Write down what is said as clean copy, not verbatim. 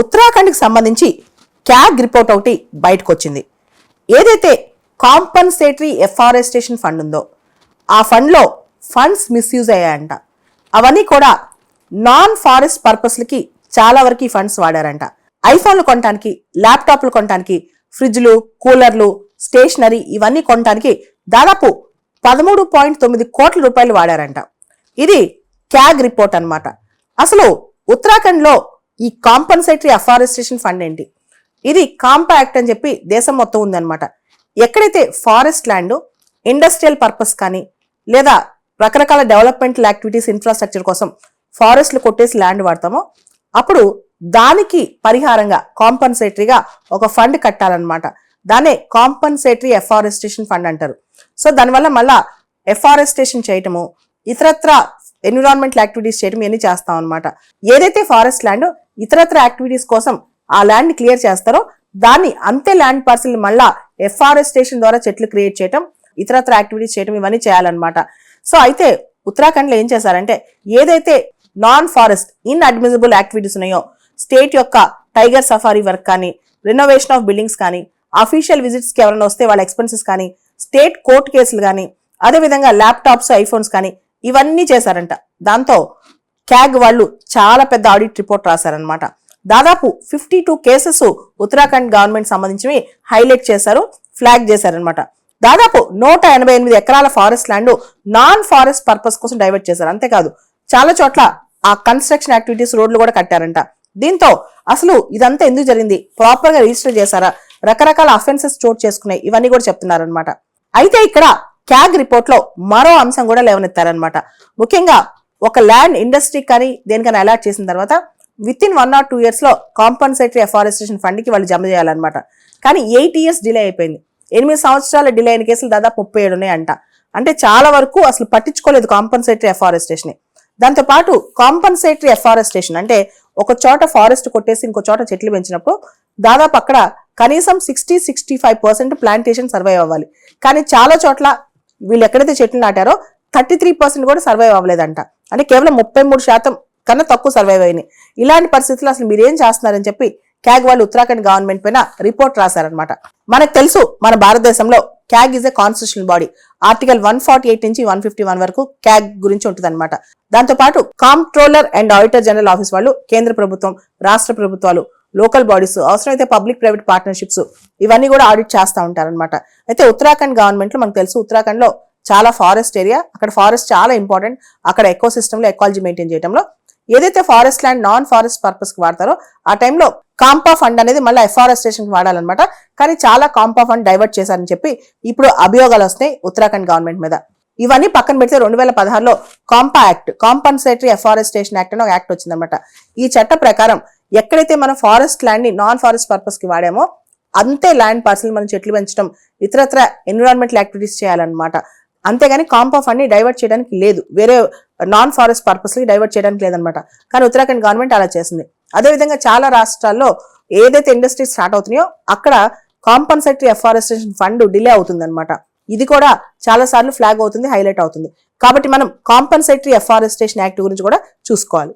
ఉత్తరాఖండ్కి సంబంధించి CAG report ఒకటి బయటకు వచ్చింది. ఏదైతే కాంపన్సేటరీ ఎఫారెస్టేషన్ ఫండ్ ఉందో ఆ ఫండ్లో ఫండ్స్ మిస్యూజ్ అయ్యాయంట. అవన్నీ కూడా నాన్ ఫారెస్ట్ పర్పస్లకి చాలా వరకు ఈ ఫండ్స్ వాడారంట. ఐఫోన్లు కొనడానికి, ల్యాప్టాప్లు కొనడానికి, ఫ్రిడ్జ్లు, కూలర్లు, స్టేషనరీ ఇవన్నీ కొనడానికి దాదాపు 13.9 కోట్ల రూపాయలు వాడారంట. ఇది క్యాగ్ రిపోర్ట్ అన్నమాట. అసలు ఉత్తరాఖండ్లో ఈ కాంపన్సేటరీ అఫారెస్టేషన్ ఫండ్ ఏంటి? ఇది కాంపా యాక్ట్ అని చెప్పి దేశం మొత్తం ఉందన్నమాట. ఎక్కడైతే ఫారెస్ట్ ల్యాండ్ ఇండస్ట్రియల్ పర్పస్ కానీ లేదా రకరకాల డెవలప్మెంటల్ యాక్టివిటీస్ ఇన్ఫ్రాస్ట్రక్చర్ కోసం ఫారెస్ట్లు కొట్టేసి ల్యాండ్ వాడతామో అప్పుడు దానికి పరిహారంగా కాంపన్సేటరీగా ఒక ఫండ్ కట్టాలన్నమాట. దాన్నే కాంపన్సేటరీ ఎఫారెస్టేషన్ ఫండ్ అంటారు. సో దానివల్ల మళ్ళా ఎఫారెస్టేషన్ చేయటము, ఇతరత్ర ఎన్విరాన్మెంటల్ యాక్టివిటీస్ చేయడం ఇవన్నీ చేస్తాం అనమాట. ఏదైతే ఫారెస్ట్ ల్యాండ్ ఇతరత్ర యాక్టివిటీస్ కోసం ఆ ల్యాండ్ క్లియర్ చేస్తారో దాన్ని అంతే ల్యాండ్ పార్సల్ మళ్ళా ఎఫారెస్టేషన్ ద్వారా చెట్లు క్రియేట్ చేయటం, ఇతరత్ర యాక్టివిటీస్ చేయడం ఇవన్నీ చేయాలన్నమాట. సో అయితే ఉత్తరాఖండ్లో ఏం చేశారంటే ఏదైతే నాన్ ఫారెస్ట్ ఇన్అడ్మిసిబుల్ యాక్టివిటీస్ ఉన్నాయో స్టేట్ యొక్క టైగర్ సఫారీ వర్క్ కానీ, రెనోవేషన్ ఆఫ్ బిల్డింగ్స్ కానీ, అఫీషియల్ విజిట్స్కి ఎవరైనా వస్తే వాళ్ళ ఎక్స్పెన్సెస్ కానీ, స్టేట్ కోర్టు కేసులు కానీ, అదేవిధంగా ల్యాప్టాప్స్, ఐఫోన్స్ కానీ ఇవన్నీ చేశారంట. దాంతో క్యాగ్ వాళ్ళు చాలా పెద్ద ఆడిట్ రిపోర్ట్ రాశారనమాట. దాదాపు 52 కేసెస్ ఉత్తరాఖండ్ గవర్నమెంట్ సంబంధించినవి హైలైట్ చేశారు, ఫ్లాగ్ చేశారనమాట. దాదాపు 188 ఎకరాల forest land non forest purpose కోసం డైవర్ట్ చేశారు. అంతేకాదు చాలా చోట్ల ఆ కన్స్ట్రక్షన్ యాక్టివిటీస్, రోడ్లు కూడా కట్టారంట. దీంతో అసలు ఇదంతా ఎందుకు జరిగింది, ప్రాపర్ గా రిజిస్టర్ చేశారా, రకరకాల అఫెన్సెస్ చోటు చేసుకున్నాయి, ఇవన్నీ కూడా చెప్తున్నారనమాట. అయితే ఇక్కడ క్యాగ్ రిపోర్ట్ లో మరో అంశం కూడా లేవనెత్తారనమాట. ముఖ్యంగా ఒక ల్యాండ్ ఇండస్ట్రీ కానీ దేనికైనా అలాట్ చేసిన తర్వాత విత్ ఇన్ 1 or 2 years లో కాంపన్సేటరీ ఎఫారెస్టేషన్ ఫండ్ కి వాళ్ళు జమ చేయాలన్నమాట. కానీ 8 years డిలే అయిపోయింది. 8 సంవత్సరాల డిలే అయిన కేసులు దాదాపు 37 ఉన్నాయంట. అంటే చాలా వరకు అసలు పట్టించుకోలేదు కాంపన్సేటరీ ఎఫారెస్టేషన్. దాంతో పాటు కాంపన్సేటరీ ఎఫారెస్టేషన్ అంటే ఒక చోట ఫారెస్ట్ కొట్టేసి ఇంకో చోట చెట్లు పెంచినప్పుడు దాదాపు అక్కడ కనీసం 60-65% ప్లాంటేషన్ సర్వైవ్ అవ్వాలి. కానీ చాలా చోట్ల వీళ్ళు ఎక్కడైతే చెట్లు నాటారో 33% కూడా సర్వైవ్ అవ్వలేదంట. అంటే కేవలం 33% కన్నా తక్కువ సర్వైవ్ అయినాయి. ఇలాంటి పరిస్థితుల్లో అసలు మీరేం చేస్తున్నారని చెప్పి క్యాగ్ వాళ్ళు ఉత్తరాఖండ్ గవర్నమెంట్ పైన రిపోర్ట్ రాశారనమాట. మనకు తెలుసు మన భారతదేశంలో CAG is a constitutional body. Article 148 నుంచి 151 వరకు క్యాగ్ గురించి ఉంటుంది అనమాట. దాంతో పాటు comptroller and auditor general office వాళ్ళు కేంద్ర ప్రభుత్వం, రాష్ట్ర ప్రభుత్వాలు, లోకల్ బాడీస్, అవసరమైతే పబ్లిక్ ప్రైవేట్ పార్ట్నర్షిప్స్ ఇవన్నీ కూడా ఆడిట్ చేస్తూ ఉంటారనమాట. అయితే ఉత్తరాఖండ్ గవర్నమెంట్ లో మనకు తెలుసు ఉత్తరాఖండ్ లో చాలా ఫారెస్ట్ ఏరియా, అక్కడ ఫారెస్ట్ చాలా ఇంపార్టెంట్. అక్కడ ఎకో సిస్టమ్ లో ఎకాలజీ మెయింటైన్ చేయడంలో ఏదైతే forest land non forest purpose కి వాడతారో ఆ టైంలో కాంపా ఫండ్ అనేది మళ్ళీ ఎఫారెస్టేషన్ కి వాడాలన్నమాట. కానీ చాలా కాంపా ఫండ్ డైవర్ట్ చేశారని చెప్పి ఇప్పుడు అభియోగాలు వస్తున్నాయి ఉత్తరాఖండ్ గవర్నమెంట్ మీద. ఇవన్నీ పక్కన పెడితే 2016లో CAMPA act, compensatory afforestation act అని ఒక యాక్ట్ వచ్చిందనమాట. ఈ చట్ట ప్రకారం ఎక్కడైతే మనం ఫారెస్ట్ ల్యాండ్ ని నాన్ ఫారెస్ట్ పర్పస్ కి వాడామో అంతే ల్యాండ్ పార్సల్ మనం చెట్లు పెంచడం, ఇతరత్ర ఎన్విరాన్మెంటల్ యాక్టివిటీస్ చేయాలన్నమాట. అంతేగాని కాంపా ఫండ్ ని డైవర్ట్ చేయడానికి లేదు, వేరే నాన్ ఫారెస్ట్ పర్పస్ కి డైవర్ట్ చేయడానికి లేదనమాట. కానీ ఉత్తరాఖండ్ గవర్నమెంట్ అలా చేసింది. అదేవిధంగా చాలా రాష్ట్రాల్లో ఏదైతే ఇండస్ట్రీస్ స్టార్ట్ అవుతున్నాయో అక్కడ కాంపన్సేటరీ ఎఫారెస్టేషన్ ఫండ్ డిలే అవుతుంది అనమాట. ఇది కూడా చాలా సార్లు ఫ్లాగ్ అవుతుంది, హైలైట్ అవుతుంది. కాబట్టి మనం కాంపన్సేటరీ ఎఫారెస్టేషన్ యాక్ట్ గురించి కూడా చూసుకోవాలి.